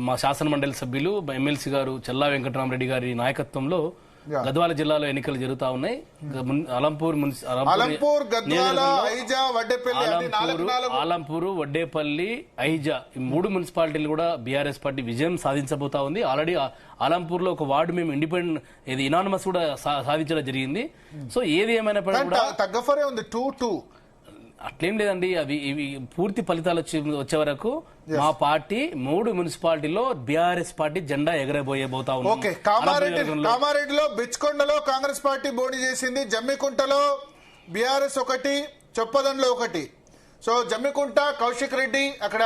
మా శాసన మండలి సభ్యులు ఎమ్మెల్సీ గారు చల్లా వెంకటరామరెడ్డి గారి నాయకత్వంలో గద్వాల జిల్లాలో ఎన్నికలు జరుగుతా ఉన్నాయి. ఆలంపూరు, వడ్డేపల్లి, ఐజా ఈ 3 మున్సిపాలిటీలు కూడా బీఆర్ఎస్ పార్టీ విజయం సాధించబోతా ఉంది. ఆల్రెడీ ఆలంపూర్ లో ఒక వార్డు మేము ఇండిపెండెంట్ ఇది ఇనానమస్ కూడా సాధించడం జరిగింది. సో ఏది ఏమైనా తగ్గఫరే ఉంది 2-2. అట్లేం లేదండి. అవి ఇవి పూర్తి ఫలితాలు వచ్చే వరకు మా పార్టీ 3 మున్సిపాలిటీలో బీఆర్ఎస్ పార్టీ జెండా ఎగరబోయబోతా ఉంది. కామారెడ్డిలో, బిచ్కొండలో కాంగ్రెస్ పార్టీ బోని చేసింది. జమ్మికుంటలో బీఆర్ఎస్ 1, చొప్పదండ్లో 1. సో జమ్మికుంట కౌశిక్ రెడ్డి, అక్కడ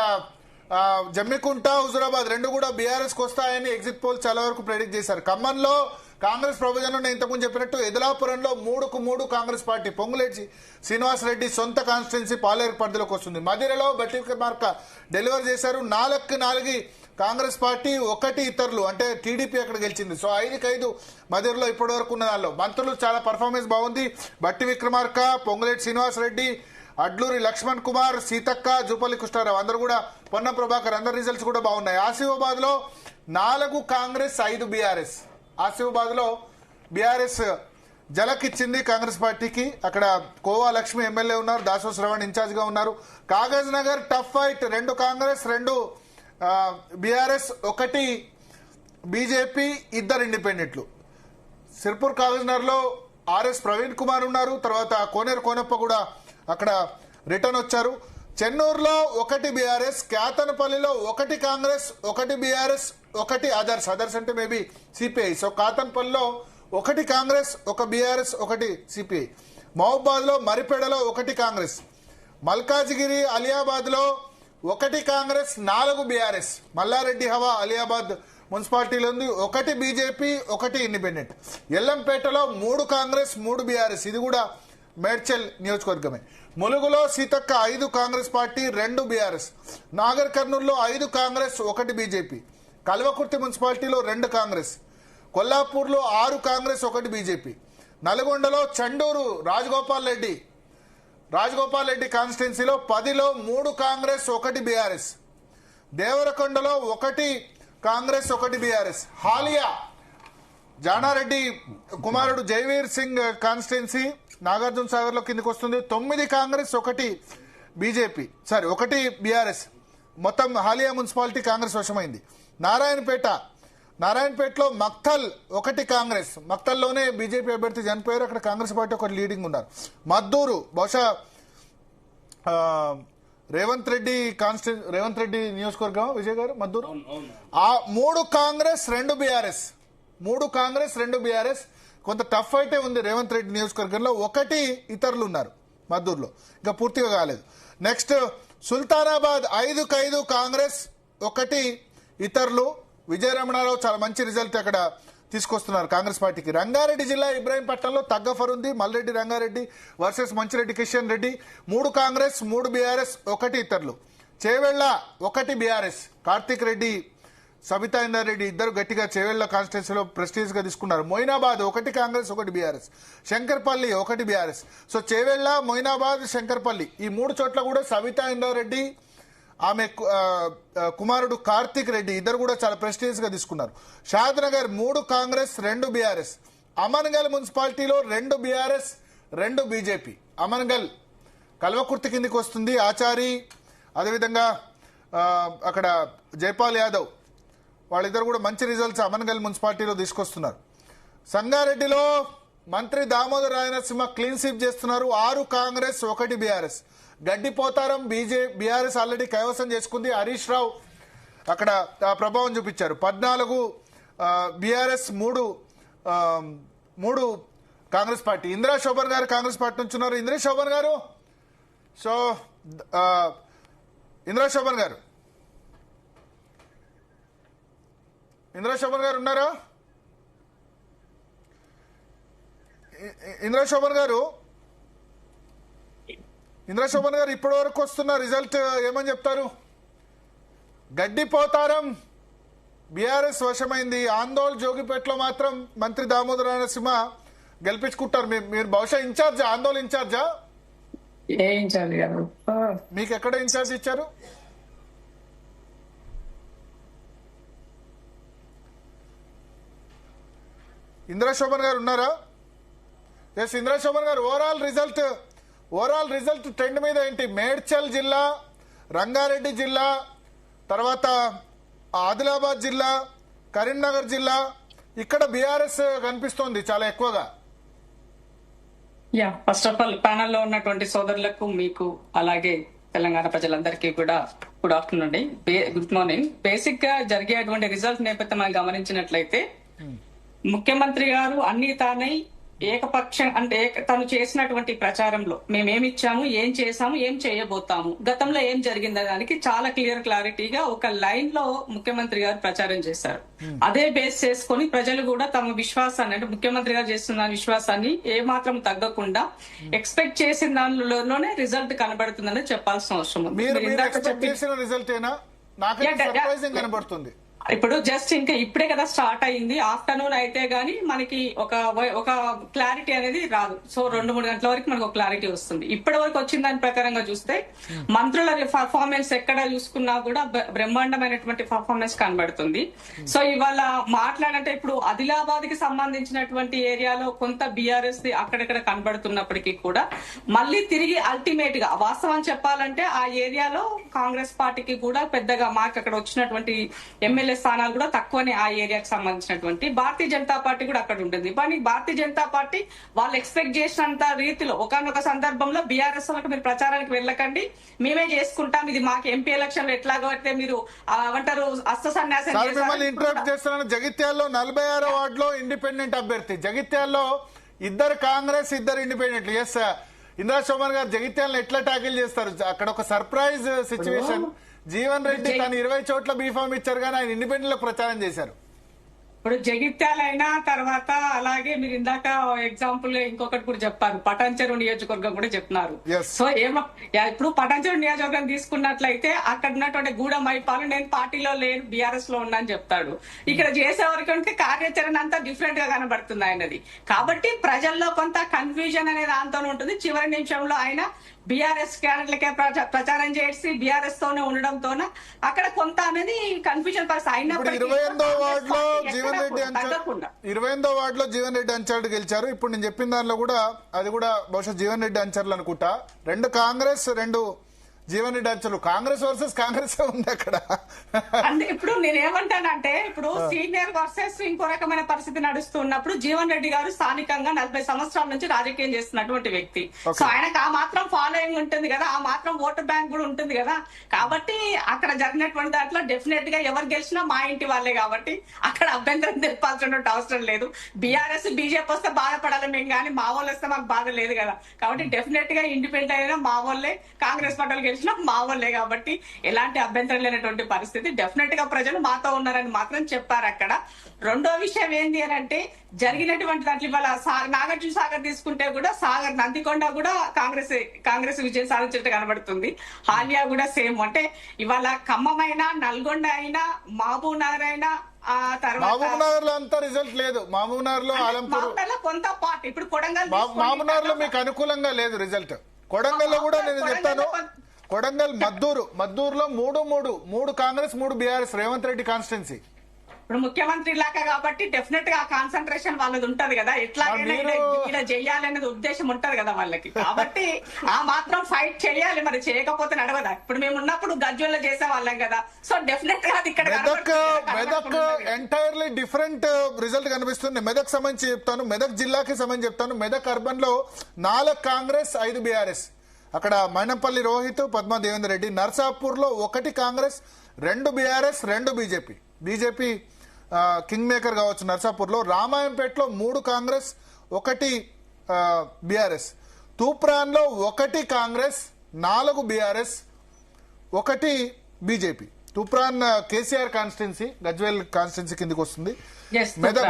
జమ్మికుంట, హుజురాబాద్ 2 కూడా బీఆర్ఎస్ కు వస్తాయని ఎగ్జిట్ పోల్ చాలా వరకు ప్రెడిక్ట్ చేశారు. ఖమ్మంలో కాంగ్రెస్ ప్రభుత్వంలో నేను ఇంతకుముందు చెప్పినట్టు ఎదలాపురంలో 3-3 కాంగ్రెస్ పార్టీ. పొంగులేటి శ్రీనివాస్ రెడ్డి సొంత కాన్స్టిట్యున్సీ పాలేరు పరిధిలోకి వస్తుంది. మదిరలో బట్టి మార్క డెలివర్ చేశారు. 4-4 కాంగ్రెస్ పార్టీ, 1 ఇతరులు, అంటే టీడీపీ అక్కడ గెలిచింది. సో 5-5 మదిరలో ఇప్పటి వరకు ఉన్న దానిలో మంత్రులు చాలా పర్ఫార్మెన్స్ బాగుంది. బట్టి విక్రమార్క, పొంగులేటి శ్రీనివాస్ రెడ్డి, అడ్లూరి లక్ష్మణ్ కుమార్, సీతక్క, జూపల్లి కృష్ణారావు అందరూ కూడా, పొన్నం ప్రభాకర్ అందరి రిజల్ట్స్ కూడా బాగున్నాయి. ఆసిఫాబాద్ లో 4 కాంగ్రెస్, 5 బీఆర్ఎస్. ఆసిఫాబాద్ లో బీఆర్ఎస్ జలకిచ్చింది కాంగ్రెస్ పార్టీకి. అక్కడ కోవా లక్ష్మి ఎమ్మెల్యే ఉన్నారు, దాసో శ్రవణ్ ఇన్ఛార్జ్ గా ఉన్నారు. Kagaznagar tough fight, 2 Congress, 2 BRS, 1 BJP, 2 ఇండిపెండెంట్లు. సిర్పూర్ కాగజ్ నగర్ లో ఆర్ఎస్ ప్రవీణ్ కుమార్ ఉన్నారు. తర్వాత కోనేరు కోనప్ప కూడా అక్కడ రిటర్న్ వచ్చారు. చెన్నూరులో 1 బీఆర్ఎస్, కేతనపల్లిలో 1 కాంగ్రెస్, 1 బీఆర్ఎస్, 1 అదర్స్ అంటే మేబీ సిపిఐ. సో కాతన్పల్లిలో 1 కాంగ్రెస్, 1 బీఆర్ఎస్, 1 సిపిఐ. మహబూబాద్ లో మరిపేడలో 1 కాంగ్రెస్. మల్కాజిగిరి అలియాబాద్ లో 1 కాంగ్రెస్, 4 బీఆర్ఎస్. మల్లారెడ్డి హవా అలియాబాద్ మున్సిపాలిటీలో ఉంది. 1 బీజేపీ, 1 ఇండిపెండెంట్. ఎల్లంపేటలో 3 కాంగ్రెస్, 3 బీఆర్ఎస్. ఇది కూడా మేడ్చల్ నియోజకవర్గమే. ములుగులో సీతక్క 5 కాంగ్రెస్ పార్టీ, 2 బీఆర్ఎస్. నాగర్ కర్నూలులో 5 కాంగ్రెస్, 1 బీజేపీ. కల్వకుర్తి మున్సిపాలిటీలో 2 కాంగ్రెస్. కొల్లాపూర్లో 6 కాంగ్రెస్, 1 బీజేపీ. నల్గొండలో చండూరు రాజగోపాల్ రెడ్డి కాన్స్టిట్యున్సీలో 10లో 3 కాంగ్రెస్, 1 బీఆర్ఎస్. దేవరకొండలో 1 కాంగ్రెస్, 1 బీఆర్ఎస్. హాలియా జానారెడ్డి కుమారుడు జైవీర్ సింగ్ కాన్స్టిట్యున్సీ నాగార్జున సాగర్ లో కిందకి వస్తుంది. 9 కాంగ్రెస్, 1 బీజేపీ, 1 బీఆర్ఎస్. మొత్తం హాలియా మున్సిపాలిటీ కాంగ్రెస్ వశమైంది. నారాయణపేటలో మక్తల్ 1 కాంగ్రెస్. మక్తల్లోనే బీజేపీ అభ్యర్థి చనిపోయారు. అక్కడ కాంగ్రెస్ పార్టీ 1 లీడింగ్ ఉన్నారు. మద్దూరు బహుశా రేవంత్ రెడ్డి నియోజకవర్గం విజయ్ గారు. మద్దూరు 3 కాంగ్రెస్, 2 బీఆర్ఎస్. 3 కాంగ్రెస్, 2 బీఆర్ఎస్. కొంత టఫ్ అయితే ఉంది రేవంత్ రెడ్డి నియోజకవర్గంలో. 1 ఇతరులు ఉన్నారు మద్దూరులో, ఇంకా పూర్తిగా కాలేదు. నెక్స్ట్ సుల్తానాబాద్ 5-5 కాంగ్రెస్, 1 ఇతరులు. విజయరమణారావు చాలా మంచి రిజల్ట్ అక్కడ తీసుకొస్తున్నారు కాంగ్రెస్ పార్టీకి. రంగారెడ్డి జిల్లా ఇబ్రాహీంపట్నంలో తగ్గఫర్ ఉంది. మల్రెడ్డి రంగారెడ్డి వర్సెస్ మంచిరెడ్డి కిషన్ రెడ్డి. 3 కాంగ్రెస్, 3 బీఆర్ఎస్, 1 ఇతరులు. చేవెళ్ల 1 బీఆర్ఎస్. కార్తిక్ రెడ్డి, సబితా ఇందారెడ్డి ఇద్దరు గట్టిగా చేవెళ్ల కాన్స్టిట్యున్సీలో ప్రెస్టీజ్ గా తీసుకున్నారు. Moinabad 1 Congress, 1 BRS. Shankarpally 1 BRS. So Chevella, Moinabad, Shankarpally ఈ 3 చోట్ల కూడా సబితా ఇందారెడ్డి, ఆమె కుమారుడు కార్తిక్ రెడ్డి ఇద్దరు కూడా చాలా ప్రెస్టీజ్ గా తీసుకున్నారు. షాద్ నగర్ 3 కాంగ్రెస్, 2 బీఆర్ఎస్. అమన్గల్ మున్సిపాలిటీలో 2 బీఆర్ఎస్, 2 బీజేపీ. అమన్గల్ కల్వకుర్తి కిందికి వస్తుంది. ఆచారి, అదేవిధంగా అక్కడ జైపాల్ యాదవ్ వాళ్ళిద్దరు కూడా మంచి రిజల్ట్స్ అమన్గల్ మున్సిపాలిటీలో తీసుకొస్తున్నారు. సంగారెడ్డిలో మంత్రి దామోదర్ రాయనరసింహ క్లీన్ స్వీప్ చేస్తున్నారు. 6 Congress, 1 BRS. Gaddipotharam BRS already కైవసం చేసుకుంది. హరీష్ రావు అక్కడ ప్రభావం చూపించారు. 14 బీఆర్ఎస్, 3 కాంగ్రెస్ పార్టీ. ఇందిరా శోభన్ గారు కాంగ్రెస్ పార్టీ నుంచి ఉన్నారు. ఇందిరా శోభన్ గారు ఇందిరా శోభన్ గారు ఉన్నారా? ఇందిరా శోభన్ గారు ఇప్పటి వరకు వస్తున్న రిజల్ట్ ఏమని చెప్తారు? గడ్డిపోతారం బీఆర్ఎస్ వశమైంది. ఆందోళ్ జోగిపేటలో మాత్రం మంత్రి దామోదర నరసింహ గెలిపించుకుంటారు. మీరు బహుశా ఇన్ఛార్జా? ఆందోళ్ ఇన్ఛార్జా? మీకు ఎక్కడ ఇన్ఛార్జ్ ఇచ్చారు? ఇంద్రశోభన్ గారు ఉన్నారా? ఎస్ ఇంద్రశోభన్ గారు, ఓవరాల్ రిజల్ట్ ట్రెండ్ మీద ఏంటి? మేడ్చల్ జిల్లా, రంగారెడ్డి జిల్లా, తర్వాత ఆదిలాబాద్ జిల్లా, కరీంనగర్ జిల్లా, ఇక్కడ బీఆర్ఎస్ కనిపిస్తోంది చాలా ఎక్కువగా. ఫస్ట్ ఆఫ్ ఆల్ ప్యానల్లో ఉన్నటువంటి సోదరులకు, మీకు, అలాగే తెలంగాణ ప్రజలందరికీ కూడా గుడ్ ఆఫ్టర్నూన్ అండి, గుడ్ మార్నింగ్. బేసిక్ గా జరిగేటువంటి రిజల్ట్ నేపథ్యం మనం గమనించినట్లయితే ముఖ్యమంత్రి గారు అన్ని తానై ఏకపక్షం అంటే తను చేసినటువంటి ప్రచారంలో మేమేమిచ్చాము, ఏం చేశాము, ఏం చేయబోతాము, గతంలో ఏం జరిగిందనే దానికి చాలా క్లారిటీగా ఒక లైన్ లో ముఖ్యమంత్రి గారు ప్రచారం చేశారు. అదే బేస్ చేసుకొని ప్రజలు కూడా తమ విశ్వాసాన్ని, అంటే ముఖ్యమంత్రి గారు చేస్తున్న విశ్వాసాన్ని ఏ మాత్రం తగ్గకుండా ఎక్స్పెక్ట్ చేసిన దానిలోనే రిజల్ట్ కనబడుతుందని చెప్పాల్సిన అవసరం ఉంది. ఇప్పుడు జస్ట్ ఇంకా ఇప్పుడే కదా స్టార్ట్ అయింది, ఆఫ్టర్నూన్ అయితే గానీ మనకి ఒక క్లారిటీ అనేది రాదు. సో 2-3 గంటల వరకు మనకు ఒక క్లారిటీ వస్తుంది. ఇప్పటి వరకు వచ్చిన దాని ప్రకారంగా చూస్తే మంత్రుల పర్ఫార్మెన్స్ ఎక్కడ చూసుకున్నా కూడా బ్రహ్మాండమైనటువంటి పర్ఫార్మెన్స్ కనబడుతుంది. సో ఇవాళ మాట్లాడంటే ఇప్పుడు ఆదిలాబాద్ కి సంబంధించినటువంటి ఏరియాలో కొంత బీఆర్ఎస్ అక్కడక్కడ కనబడుతున్నప్పటికీ కూడా మళ్ళీ తిరిగి అల్టిమేట్ గా వాస్తవం చెప్పాలంటే ఆ ఏరియాలో కాంగ్రెస్ పార్టీకి కూడా పెద్దగా మాకు అక్కడ వచ్చినటువంటి ఎమ్మెల్యే స్థానాలు కూడా తక్కువనే ఆ ఏరియాకి సంబంధించినటువంటి. భారతీయ జనతా పార్టీ కూడా అక్కడ ఉంటుంది. కానీ భారతీయ జనతా పార్టీ వాళ్ళు ఎక్స్పెక్ట్ చేసినంత రీతిలో ఒకనొక సందర్భంలో బీఆర్ఎస్ వాళ్ళకి మీరు ప్రచారానికి వెళ్ళకండి, మేమే చేసుకుంటాం, ఇది మాకు ఎంపీ ఎలక్షన్ లో ఎట్లాగో అయితే మీరు అంటారు అస్త సన్యాసం చేస్తున్నాను. జగిత్యాల్లో 46వ వార్డులో ఇండిపెండెంట్ అభ్యర్థి, జగిత్యాల్లో 2 కాంగ్రెస్ 2 ఇండిపెండెంట్. ఎస్ ఇంద్రశోభన్ గారు, జగిత్యాలను ఎట్లా ట్యాకిల్ చేస్తారు? అక్కడ ఒక సర్ప్రైజ్ సిచ్యువేషన్. జీవన్ రెడ్డి తను 20 చోట్ల బీఫామ్ ఇచ్చారు కానీ ఆయన ఇండిపెండెంట్ లో ప్రచారం చేశారు. ఇప్పుడు జగిత్యాలైనా తర్వాత అలాగే మీరు ఇందాక ఎగ్జాంపుల్ ఇంకొకటి కూడా చెప్పారు, పటాన్చెరు నియోజకవర్గం కూడా చెప్తున్నారు. సో ఇప్పుడు పటాన్చెరు నియోజకవర్గం తీసుకున్నట్లయితే అక్కడ ఉన్నటువంటి గూడ మైపాలు నేను పార్టీలో లేను, బీఆర్ఎస్ లో ఉన్నా అని చెప్తాడు. ఇక్కడ చేసేవరకు కార్యాచరణ అంతా డిఫరెంట్ గా కనబడుతుంది ఆయనది. కాబట్టి ప్రజల్లో కొంత కన్ఫ్యూజన్ అనే దాంతో ఉంటుంది. చివరి నిమిషంలో ఆయన బీఆర్ఎస్ క్యాండిడేట్లకే ప్రచారం చేసి బీఆర్ఎస్ తోనే ఉండడంతో అక్కడ కొంత అనేది కన్ఫ్యూజన్ పరిస్థితి అయినప్పటికీ 28వ వార్డులో జీవన్ రెడ్డి అంచర్లు గెలిచారు. ఇప్పుడు నేను చెప్పిన దానిలో కూడా అది కూడా బహుశా జీవన్ రెడ్డి అంచర్లు అనుకుంటా. 2 కాంగ్రెస్ 2 జీవన్ రెడ్డి అంచర్లు. కాంగ్రెస్ వర్సెస్ కాంగ్రెస్ ఉంది అక్కడ. అంటే ఇప్పుడు నేనేమంటానంటే ఇప్పుడు సీనియర్ వర్సెస్ ఇంకో రకమైన పరిస్థితి నడుస్తున్నప్పుడు జీవన్ రెడ్డి గారు స్థానికంగా 40 సంవత్సరాల నుంచి రాజకీయం చేస్తున్నటువంటి వ్యక్తి. సో ఆయనకు ఆ మాత్రం ఫాలోయింగ్ ఉంటుంది కదా, ఆ మాత్రం ఓటర్ బ్యాంక్ కూడా ఉంటుంది కదా. కాబట్టి అక్కడ జరిగినటువంటి దాంట్లో డెఫినెట్ గా ఎవరు గెలిచినా మా ఇంటి వాళ్ళే కాబట్టి అక్కడ అభ్యంతరం తెలపాల్సిన అవసరం లేదు. బీఆర్ఎస్ బీజేపీ వస్తే బాధపడాలి మేము, కానీ మా వాళ్ళు వస్తే మాకు బాధ లేదు కదా. కాబట్టి డెఫినెట్ గా ఇండిపెండెంట్ అయినా మా వాళ్ళే, కాంగ్రెస్ పార్టీలు గెలిచినా మా వాళ్ళే. కాబట్టి ఎలాంటి అభ్యంతరం లేనటువంటి పరిస్థితి. డెఫినెట్ గా ప్రజలు మాతో ఉన్నారని మాత్రం చెప్పారు అక్కడ. రెండో విషయం ఏంటి అని అంటే జరిగినటువంటి దాంట్లో ఇవాళ నాగార్జున సాగర్ తీసుకుంటే కూడా సాగర్ నందికొండ కూడా కాంగ్రెస్ విజయం సాధించినట్టు కనబడుతుంది. హాలియా కూడా సేమ్. అంటే ఇవాళ ఖమ్మమైనా, నల్గొండ అయినా, మహబూబ్ నగర్ అయినా, మహబూబ్ నగర్ లో అంతా రిజల్ట్ లేదు. మహబూబ్ నగర్ లో కొంత పార్ట్ ఇప్పుడు కొడంగల్, మహబూబ్ నగర్ లో మీకు అనుకూలంగా లేదు రిజల్ట్. కొడంగల్ లో కూడా నేను చెప్తాను, కొడంగల్ మద్దూరులో 3 కాంగ్రెస్ 3 బీఆర్ఎస్, రేవంత్ రెడ్డి కాన్స్టిట్యున్సీ. ఇప్పుడు ముఖ్యమంత్రి ఇలాకా కాబట్టి డెఫినెట్ గా కాన్సన్ట్రేషన్ వాళ్ళది ఉంటది కదా, ఎట్లాగైనా ఇలా చెయ్యాలనేది ఉద్దేశం ఉంటది కదా వాళ్ళకి. కాబట్టి ఆ మాత్రం ఫైట్ చేయాలి, మరి చేయకపోతే నడవదా. ఇప్పుడు మేము ఉన్నప్పుడు గజ్వెల్లో చేసే వాళ్ళం కదా. సో డెఫినెట్ గా ఇక్కడ మెదక్ ఎంటైర్లీ డిఫరెంట్ రిజల్ట్ కనిపిస్తుంది. మెదక్ సంబంధించి చెప్తాను, మెదక్ జిల్లాకి సంబంధించి చెప్తాను. మెదక్ అర్బన్ లో 4 కాంగ్రెస్ 5 బీఆర్ఎస్. అక్కడ మైనంపల్లి రోహిత్, పద్మా దేవేందర్ రెడ్డి. నర్సాపూర్ లో 1 Congress 2 BRS 2 BJP king maker కావచ్చు నర్సాపూర్ లో. రామాయంపేటలో 3 కాంగ్రెస్ 1 బీఆర్ఎస్. తూప్రాన్ లో 1 Congress 4 BRS 1 BJP. Toopran KCR constituency, Gajwel constituency కిందకి వస్తుంది.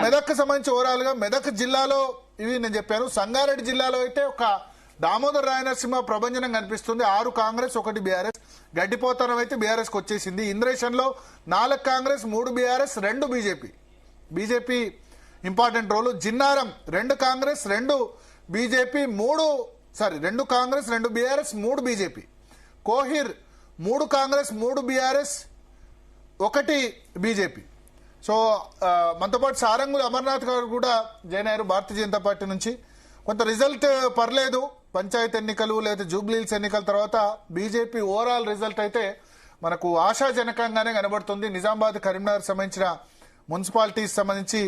మెదక్ సంబంధించి ఓవరాల్ గా మెదక్ జిల్లాలో ఇవి నేను చెప్పాను. సంగారెడ్డి జిల్లాలో అయితే ఒక దామోదర్ రాయనరసింహ ప్రభంజనం కనిపిస్తుంది. 6 కాంగ్రెస్ 1 బీఆర్ఎస్. గడ్డిపోతనం అయితే బీఆర్ఎస్ కు వచ్చేసింది. ఇంద్రేషన్ లో 4 Congress 3 BRS 2 BJP important role. Jinnaram 2 Congress 2 BJP 2 Congress 2 BRS 3 BJP. Kohir 3 Congress 3 BRS 1 BJP. So మనతో పాటు సారంగులు అమర్నాథ్ గారు కూడా జాయిన్ అయ్యారు భారతీయ జనతా పార్టీ నుంచి. కొంత రిజల్ట్ పర్లేదు, పంచాయతీ ఎన్నికలు లేదా జూబ్లీహిల్స్ ఎన్నికల తర్వాత బీజేపీ ఓవరాల్ రిజల్ట్ అయితే మనకు ఆశాజనకంగానే కనబడుతుంది. నిజామాబాద్, కరీంనగర్ సంబంధించిన మున్సిపాలిటీస్ సంబంధించి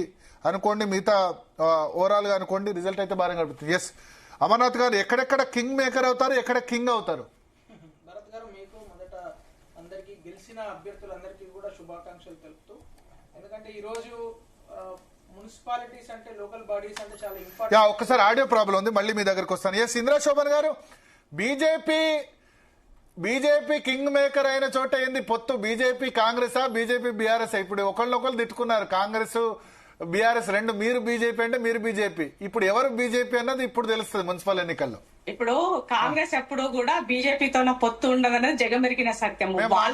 అనుకోండి, మిగతా ఓవరాల్ గా అనుకోండి, రిజల్ట్ అయితే బాగా కనబడుతుంది. ఎస్ అమర్నాథ్ గారు, ఎక్కడెక్కడ కింగ్ మేకర్ అవుతారు, ఎక్కడ కింగ్ అవుతారు? భరత్ గారు, మీకు మొదట అందరికీ గెలిచిన అభ్యర్థులందరికీ కూడా శుభాకాంక్షలు తెలుపుతూ, ఎందుకంటే ఈరోజు మున్సిపాలిటీస్ అంటే, లోకల్ బాడీస్ అంటే చాలా ఇంపార్టెంట్. ఒక్కసారి ఆడియో ప్రాబ్లం ఉంది, మళ్ళీ మీ దగ్గరకు వస్తాను. ఎస్ ఇంద్రా శోభన్ గారు, బీజేపీ కింగ్ మేకర్ అయిన చోట ఏంది పొత్తు? బీజేపీ కాంగ్రెసా, బీజేపీ బీఆర్ఎస్? ఇప్పుడు ఒకళ్ళొకళ్ళు తిట్టుకున్నారు, కాంగ్రెస్ బీఆర్ఎస్ రెండు. మీరు బీజేపీ అంటే మీరు బీజేపీ. ఇప్పుడు ఎవరు బీజేపీ అన్నది ఇప్పుడు తెలుస్తుంది మున్సిపల్ ఎన్నికల్లో. ఇప్పుడు కాంగ్రెస్ ఎప్పుడు కూడా బీజేపీతో పొత్తు ఉండదన్నది జగమెరిగిన సత్యము. మా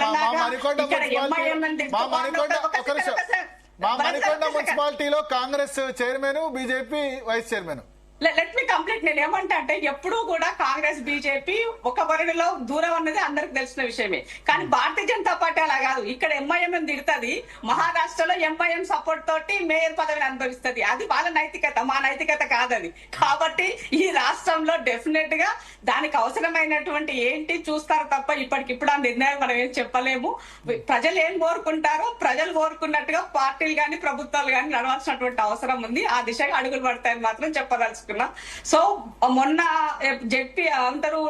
మణికొండ మున్సిపాలిటీలో Congress chairman, BJP vice chairman. Let me complete. నేను ఏమంటా అంటే ఎప్పుడూ కూడా కాంగ్రెస్ బీజేపీ ఒక వరుడిలో దూరం అన్నది అందరికి తెలిసిన విషయమే. కానీ భారతీయ జనతా పార్టీ అలా కాదు. ఇక్కడ ఎంఐఎం తిడుతుంది, మహారాష్ట్రలో ఎంఐఎం సపోర్ట్ తోటి మేయర్ పదవిని అనుభవిస్తుంది. అది వాళ్ళ నైతికత, మా నైతికత కాదది. కాబట్టి ఈ రాష్ట్రంలో డెఫినెట్ గా దానికి అవసరమైనటువంటి ఏంటి చూస్తారు తప్ప ఇప్పటికిప్పుడు ఆ నిర్ణయం మనం ఏం చెప్పలేము. ప్రజలు ఏం కోరుకుంటారో ప్రజలు కోరుకున్నట్టుగా పార్టీలు గాని ప్రభుత్వాలు గాని నడవాల్సినటువంటి అవసరం ఉంది. ఆ దిశగా అడుగులు పడతాయని మాత్రం చెప్పదలుచుకున్నాం. సో మొన్న జెడ్పీ అందరూ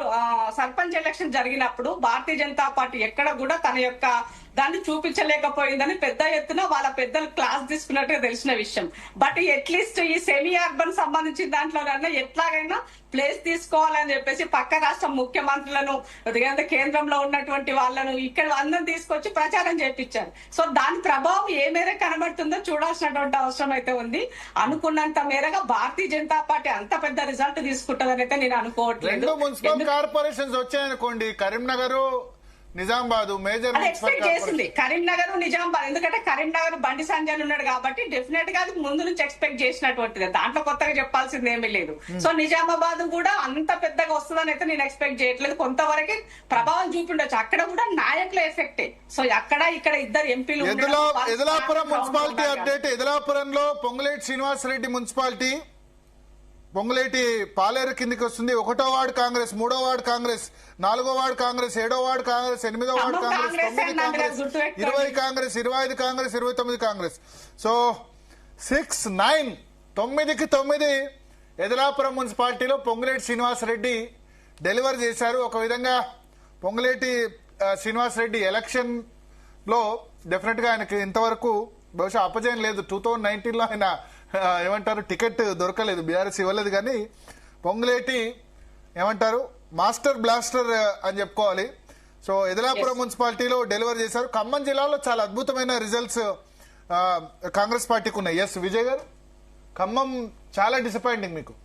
సర్పంచ్ ఎలక్షన్ జరిగినప్పుడు భారతీయ జనతా పార్టీ ఎక్కడ కూడా తన యొక్క దాన్ని చూపించలేకపోయిందని పెద్ద ఎత్తున వాళ్ళ పెద్దలు క్లాస్ తీసుకున్నట్టుగా తెలిసిన విషయం. బట్ అట్లీస్ట్ ఈ సెమీ అర్బన్ సంబంధించిన దాంట్లోనైనా ఎట్లాగైనా ప్లేస్ తీసుకోవాలని చెప్పేసి పక్క రాష్ట్ర ముఖ్యమంత్రులను, కేంద్రంలో ఉన్నటువంటి వాళ్ళను ఇక్కడ అందరం తీసుకొచ్చి ప్రచారం చేపించారు. సో దాని ప్రభావం ఏ మేర కనబడుతుందో చూడాల్సినటువంటి అవసరం అయితే ఉంది. అనుకున్నంత మేరగా భారతీయ జనతా పార్టీ అంత పెద్ద రిజల్ట్ తీసుకుంటుందని అయితే నేను అనుకోవట్లేదు. మున్సిపల్ కార్పొరేషన్స్ వచ్చాయనుకోండి, కరీంనగర్, నిజామాబాద్ మేజర్ ఎక్స్పెక్ట్ చేసింది కరీంనగర్, నిజామాబాద్. ఎందుకంటే కరీంనగర్ బండి సంజయ్ ఉన్నాడు కాబట్టి డెఫినెట్ గా అది ముందు నుంచి ఎక్స్పెక్ట్ చేసినటువంటిది, దాంట్లో కొత్తగా చెప్పాల్సింది ఏమీ లేదు. సో నిజామాబాద్ కూడా అంత పెద్దగా వస్తుందని అయితే నేను ఎక్స్పెక్ట్ చేయట్లేదు. కొంతవరకు ప్రభావం చూపిండొచ్చు, అక్కడ కూడా నాయకుల ఎఫెక్టే. సో అక్కడ ఇక్కడ ఇద్దరు ఎంపీలు. Edalapuram municipality update. ఎదలాపురంలో పొంగులేటి శ్రీనివాసరెడ్డి మున్సిపాలిటీ, పొంగులేటి పాలేరు కిందికి వస్తుంది. 1వ వార్డు కాంగ్రెస్, 3వ వార్డు కాంగ్రెస్, 4వ వార్డు కాంగ్రెస్, 7వ వార్డు కాంగ్రెస్, 8వ వార్డు కాంగ్రెస్, 9 కాంగ్రెస్, 20 కాంగ్రెస్, 25 కాంగ్రెస్, 29 కాంగ్రెస్. సో 6, 9, 9కి 9 ఎదలాపురం మున్సిపాలిటీలో పొంగులేటి శ్రీనివాసరెడ్డి డెలివర్ చేశారు. ఒక విధంగా పొంగులేటి శ్రీనివాసరెడ్డి ఎలక్షన్ లో డెఫినెట్ గా ఆయనకి ఇంతవరకు బహుశా అపజయం లేదు. 2019లో ఆయన ఏమంటారు టికెట్ దొరకలేదు, బీఆర్ఎస్ ఇవ్వలేదు. కానీ పొంగులేటి ఏమంటారు మాస్టర్ బ్లాస్టర్ అని చెప్పుకోవాలి. సో ఎదలాపురం మున్సిపాలిటీలో డెలివర్ చేశారు. ఖమ్మం జిల్లాలో చాలా అద్భుతమైన రిజల్ట్స్ కాంగ్రెస్ పార్టీకి ఉన్నాయి. ఎస్ విజయ్ గారు, ఖమ్మం చాలా డిసప్పాయింటింగ్ మీకు.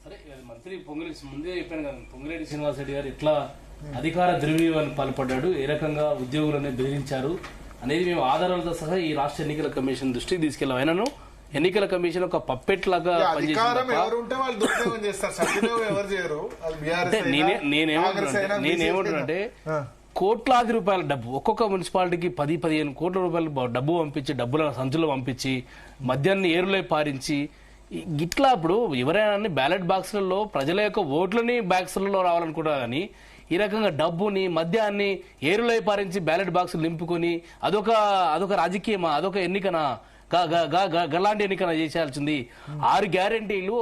సరే, మంత్రి పొంగులేటి ముందే చెప్పాను కదా, పొంగులేటి శ్రీనివాసరెడ్డి గారు ఎట్లా అధికార దుర్వినియోగానికి పాల్పడ్డాడు, ఏ రకంగా ఉద్యోగులను బెదిరించారు అనేది మేము ఆధారాలతో సహా ఈ రాష్ట్ర ఎన్నికల కమిషన్ దృష్టికి తీసుకెళ్లాం. ఆయనను ఎన్నికల కమిషన్ ఒక పప్పెట్ లాగా నేనేమంటున్నానంటే కోట్లాది రూపాయల డబ్బు ఒక్కొక్క మున్సిపాలిటీకి 10-15 కోట్ల రూపాయలు డబ్బు పంపించి, డబ్బుల సంచులు పంపించి, మద్యాన్ని ఏరులై పారించి, గిట్లా ఇప్పుడు ఎవరైనా బ్యాలెట్ బాక్సులలో ప్రజల యొక్క ఓట్లని బాక్సులలో రావాలనుకుంటారు. కానీ ఈ రకంగా డబ్బుని, మద్యాన్ని ఏరులై పారించి బ్యాలెట్ బాక్సులు నింపుకొని అదొక రాజకీయమా, అదొక ఎన్నికనా? గలాంటి ఎన్నికన చేయాల్సింది. 6 గ్యారెంటీలు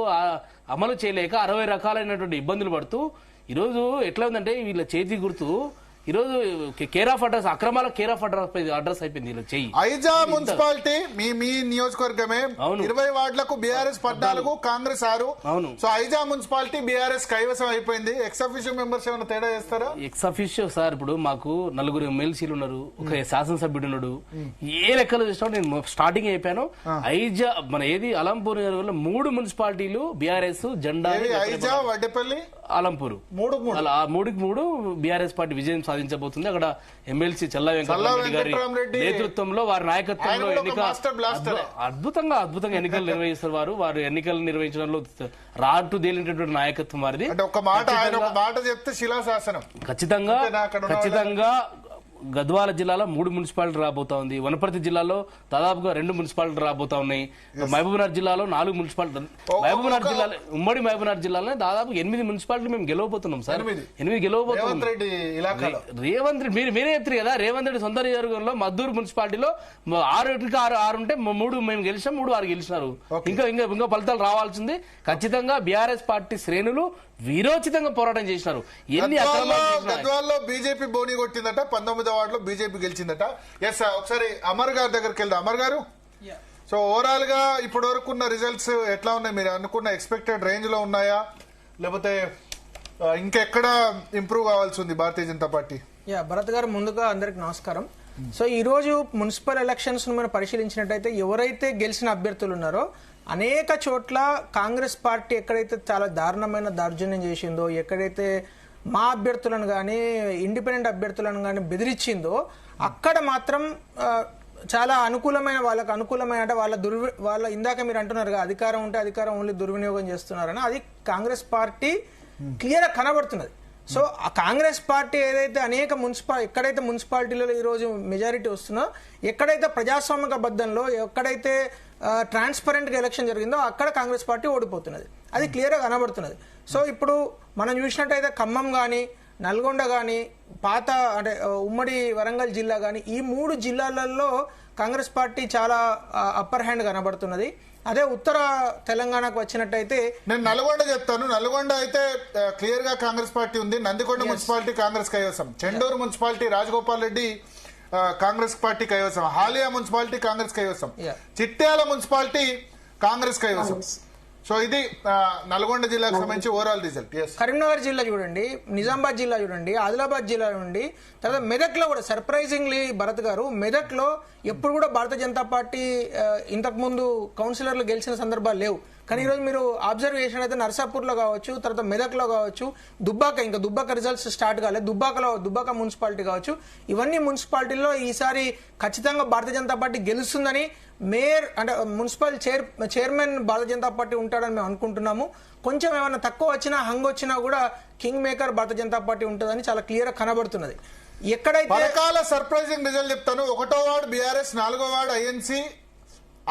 అమలు చేయలేక 60 రకాలైనటువంటి ఇబ్బందులు పడుతూ ఈరోజు ఎట్లా ఉందంటే వీళ్ళ చేతి గుర్తు ఈరోజు కేర్ ఆఫ్ అడ్రస్, అక్రమాల కేర్ ఆఫ్ అడ్రస్ అయిపోయింది వీళ్ళ చెయ్యి. ఐజా మున్సిపాలిటీ మీ నియోజకవర్గమే. 20 వార్డులకు బీఆర్ఎస్ 14, కాంగ్రెస్ 6. అవును. సో ఐజా మున్సిపాలిటీ బీఆర్ఎస్ కైవసం అయిపోయింది. ఎక్స్ అఫీషియో మెంబర్స్ ఏమైనా తేడా చేస్తారా? ఎక్స్ అఫీషియో సార్, ఇప్పుడు మాకు 4 ఎమ్మెల్సీలు ఉన్నారు, ఒక శాసనసభ్యుడు ఉన్నాడు. ఏ లెక్కలు చూసినా నేను స్టార్టింగ్ అయిపోయాను. ఐజా మన ఏది అలంపూర్ 3 మున్సిపాలిటీలు బీఆర్ఎస్ జెండా. ఐజా, వడ్డేపల్లి, అలంపూర్ 3 బీఆర్ఎస్ పార్టీ విజయం సాధించబోతుంది. అక్కడ ఎమ్మెల్సీ చల్లా వెంకటరామరెడ్డి గారి నేతృత్వంలో, వారి నాయకత్వంలో అద్భుతంగా ఎన్నికలు నిర్వహిస్తారు. వారు ఎన్నికలు నిర్వహించడంలో రాటుదేలినటువంటి నాయకత్వం వారిది. ఒక మాట చెప్తే శిలాశాసనం. ఖచ్చితంగా గద్వాల జిల్లాలో 3 మున్సిపాలిటీ రాబోతా ఉంది. వనపర్తి జిల్లాలో దాదాపుగా 2 మున్సిపాలిటీ రాబోతా ఉన్నాయి. మహబూబ్నగర్ జిల్లాలో 4 మున్సిపాలిటీ. మహబూబ్నగర్ జిల్లాలో ఉమ్మడి మహబూబ్నగర్ జిల్లాలో దాదాపు 8 మున్సిపాలిటీ మేము గెలవబోతున్నాం సార్. 8 గెలవబోతున్నాం. రేవంత్ రెడ్డి మీరే చెప్తారు కదా, రేవంత్ రెడ్డి సొంత నియోజకవర్గంలో మద్దూరు మున్సిపాలిటీలో 6 ఉంటే 3 మేము గెలిచాం, 3 వారు గెలిచినారు. ఇంకా ఫలితాలు రావాల్సింది. ఖచ్చితంగా బీఆర్ఎస్ పార్టీ శ్రేణులు వీరోచితంగా పోరాటం చేసినారు. గద్వాల్లో బీజేపీ బోని కొట్టిందట, 19వ వార్డులో బీజేపీ గెలిచిందట. ఎస్, ఒకసారి అమర్ గారి దగ్గరికి వెళ్దాం. అమర్ గారు, సో ఓవరాల్ గా ఇప్పటి వరకు ఉన్న రిజల్ట్స్ ఎట్లా ఉన్నాయి? మీరు అనుకున్న ఎక్స్పెక్టెడ్ రేంజ్ లో ఉన్నాయా, లేకపోతే ఇంకెక్కడ ఇంప్రూవ్ కావాల్సి ఉంది భారతీయ జనతా పార్టీ? భరత్ గారు, ముందుగా అందరికి నమస్కారం. సో ఈ రోజు మున్సిపల్ ఎలక్షన్స్ మనం పరిశీలించినట్టయితే ఎవరైతే గెలిచిన అభ్యర్థులు ఉన్నారో అనేక చోట్ల కాంగ్రెస్ పార్టీ ఎక్కడైతే చాలా దారుణమైన దౌర్జన్యం చేసిందో, ఎక్కడైతే మా అభ్యర్థులను కానీ ఇండిపెండెంట్ అభ్యర్థులను కానీ బెదిరించిందో అక్కడ మాత్రం చాలా అనుకూలమైన వాళ్ళకు అనుకూలమైన అంటే వాళ్ళ ఇందాక మీరు అంటున్నారు అధికారం ఉంటే అధికారం ఓన్లీ దుర్వినియోగం చేస్తున్నారని, అది కాంగ్రెస్ పార్టీ క్లియర్ గా కనబడుతున్నది. సో ఆ కాంగ్రెస్ పార్టీ ఏదైతే అనేక ఎక్కడైతే మున్సిపాలిటీలలో ఈ రోజు మెజారిటీ వస్తుందో, ఎక్కడైతే ప్రజాస్వామిక బద్దంలో ఎక్కడైతే ట్రాన్స్పరెంట్ గా ఎలక్షన్ జరిగిందో అక్కడ కాంగ్రెస్ పార్టీ ఓడిపోతున్నది. అది క్లియర్ గా కనబడుతున్నది. సో ఇప్పుడు మనం చూసినట్టయితే ఖమ్మం కానీ, నల్గొండ కానీ, పాత అంటే ఉమ్మడి వరంగల్ జిల్లా కానీ, ఈ 3 జిల్లాలలో కాంగ్రెస్ పార్టీ చాలా అప్పర్ హ్యాండ్ కనబడుతున్నది. అదే ఉత్తర తెలంగాణకు వచ్చినట్టయితే నేను నల్గొండ చెప్తాను. నల్గొండ అయితే క్లియర్ గా కాంగ్రెస్ పార్టీ ఉంది. నందికొండ మున్సిపాలిటీ కాంగ్రెస్ కైవసం, చెండూరు మున్సిపాలిటీ రాజగోపాల్ రెడ్డి కాంగ్రెస్ పార్టీ కైవసం, హాలియా మున్సిపాలిటీ కాంగ్రెస్ కైవసం, చిట్యాల మున్సిపాలిటీ కాంగ్రెస్ కైవసం. సో ఇది నల్గొండ జిల్లాకు సంబంధించి ఓవరాల్ రిజల్ట్. కరీంనగర్ జిల్లా చూడండి, నిజామాబాద్ జిల్లా చూడండి, ఆదిలాబాద్ జిల్లా చూడండి, తర్వాత మెదక్ లో కూడా సర్ప్రైజింగ్లీ భరత్ గారు, మెదక్ లో ఎప్పుడు కూడా భారతీయ జనతా పార్టీ ఇంతకు ముందు కౌన్సిలర్లు గెలిచిన సందర్భాలు లేవు. కానీ ఈరోజు మీరు అబ్జర్వ్ చేసినట్లయితే నర్సాపూర్ లో కావచ్చు, తర్వాత మెదక్ లో కావచ్చు, దుబ్బాక రిజల్ట్స్ స్టార్ట్ కాలేదు, దుబ్బాక మున్సిపాలిటీ కావచ్చు, ఇవన్నీ మున్సిపాలిటీల్లో ఈసారి ఖచ్చితంగా భారతీయ జనతా పార్టీ గెలుస్తుందని మేయర్ అంటే municipal chairman Bharatiya Janata party ఉంటాడని మేము అనుకుంటున్నాము. కొంచెం ఏమైనా తక్కువ వచ్చినా హంగ్ వచ్చినా కూడా king maker Bharatiya Janata party ఉంటుందని చాలా క్లియర్ గా కనబడుతున్నది. ఎక్కడైతే రకాల సర్ప్రైజింగ్ రిజల్ట్ చెప్తాను. 1వ వార్డు బీఆర్ఎస్, 4వ వార్డు ఐఎన్సీ,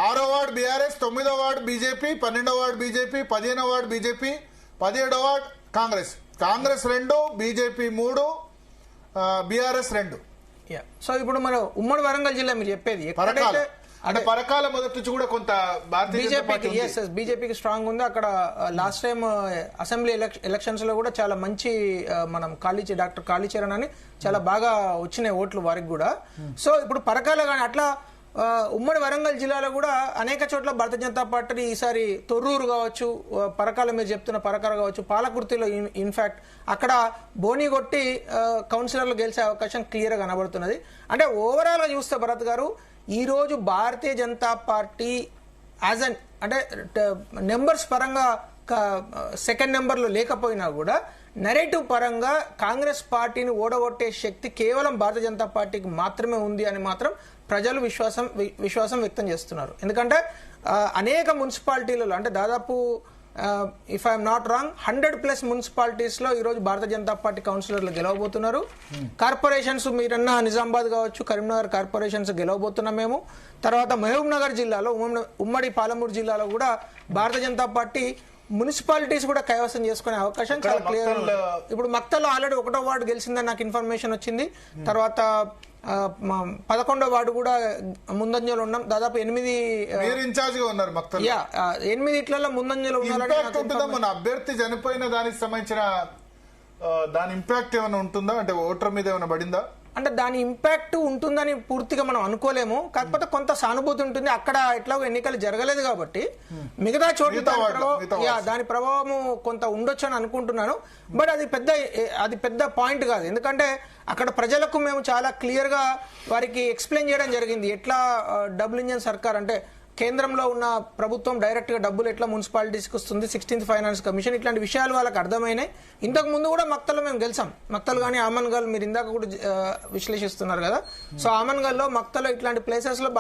6వ వార్డు బీఆర్ఎస్, 9వ వార్డు బీజేపీ, 12వ వార్డు బీజేపీ, 15వ వార్డు బీజేపీ, 17వ ward Congress. Congress 2, BJP 3, BRS 2. So ఇప్పుడు మన ఉమ్మడి వరంగల్ జిల్లా మీరు చెప్పేది అంటే పరకాల మొదటి నుంచి కూడా కొంత బీజేపీకి స్ట్రాంగ్ ఉంది. అక్కడ లాస్ట్ టైం అసెంబ్లీ ఎలక్షన్స్ లో కూడా చాలా మంచి మనం డాక్టర్ కాళీచరణ్ అని చాలా బాగా వచ్చినాయి ఓట్లు వారికి కూడా. సో ఇప్పుడు పరకాల కానీ అట్లా ఉమ్మడి వరంగల్ జిల్లాలో కూడా అనేక చోట్ల భారతీయ జనతా పార్టీ ఈసారి తొర్రూరు కావచ్చు, పరకాల మీరు చెప్తున్న పరకాల కావచ్చు, పాలకుర్తిలో ఇన్ఫాక్ట్ అక్కడ బోని కొట్టి కౌన్సిలర్లు గెలిచే అవకాశం క్లియర్ గా కనబడుతున్నది. అంటే ఓవరాల్ గా చూస్తే భరత్ గారు, ఈ రోజు Bharatiya Janata party as an అంటే నెంబర్స్ పరంగా సెకండ్ నెంబర్ లో లేకపోయినా కూడా నెరేటివ్ పరంగా కాంగ్రెస్ పార్టీని ఓడగొట్టే శక్తి కేవలం భారతీయ జనతా పార్టీకి మాత్రమే ఉంది అని మాత్రం ప్రజలు విశ్వాసం వ్యక్తం చేస్తున్నారు. ఎందుకంటే అనేక మున్సిపాలిటీలలో అంటే దాదాపు if I'm not wrong 100+ municipalities లో ఈ రోజు భారతీయ జనతా పార్టీ కౌన్సిలర్లు గెలవబోతున్నారు. కార్పొరేషన్స్ మీరన్నా నిజామాబాద్ కావచ్చు, కరీంనగర్ కార్పొరేషన్స్ గెలవబోతున్నాం మేము. తర్వాత మహబూబ్ నగర్ జిల్లాలో, ఉమ్మడి పాలమూరు జిల్లాలో కూడా భారతీయ జనతా పార్టీ మున్సిపాలిటీస్ కూడా కైవసం చేసుకునే అవకాశం చాలా క్లియర్. ఇప్పుడు మక్తల్లో ఆల్రెడీ 1వ వార్డు గెలిచిందని నాకు ఇన్ఫర్మేషన్ వచ్చింది. తర్వాత 11వ వార్డు కూడా ముందంజలో ఉన్నాం. దాదాపు 8 ఇట్లలో ముందంజలో ఉన్నారని. అభ్యర్థి చనిపోయిన దానికి సంబంధించిన దాని ఇంపాక్ట్ ఏమైనా ఉంటుందా? అంటే ఓటర్ మీద ఏమైనా పడిందా? అంటే దాని ఇంపాక్ట్ ఉంటుందని పూర్తిగా మనం అనుకోలేము. కాకపోతే కొంత సానుభూతి ఉంటుంది. అక్కడ ఎట్లాగో ఎన్నికలు జరగలేదు కాబట్టి మిగతా చోట్ల దాని ప్రభావము కొంత ఉండొచ్చు అని అనుకుంటున్నాను. బట్ అది పెద్ద పాయింట్ కాదు. ఎందుకంటే అక్కడ ప్రజలకు మేము చాలా క్లియర్ గా వారికి ఎక్స్ప్లెయిన్ చేయడం జరిగింది. ఎట్లా డబుల్ ఇంజన్ సర్కార్ అంటే కేంద్రంలో ఉన్న ప్రభుత్వం డైరెక్ట్ గా డబ్బులు ఎట్లా మున్సిపాలిటీస్కి వస్తుంది, 16th ఫైనాన్స్ కమిషన్, ఇట్లాంటి విషయాలు వాళ్ళకి అర్థమైనాయి. ఇంతకు ముందు కూడా మక్తల్లో మేము గెలిచాం. మక్తలు కానీ ఆమన్గల్ మీరు ఇందాక కూడా విశ్లేషిస్తున్నారు కదా. సో ఆమన్గల్లో మక్తలో ఇట్లాంటి ప్లేసెస్ లో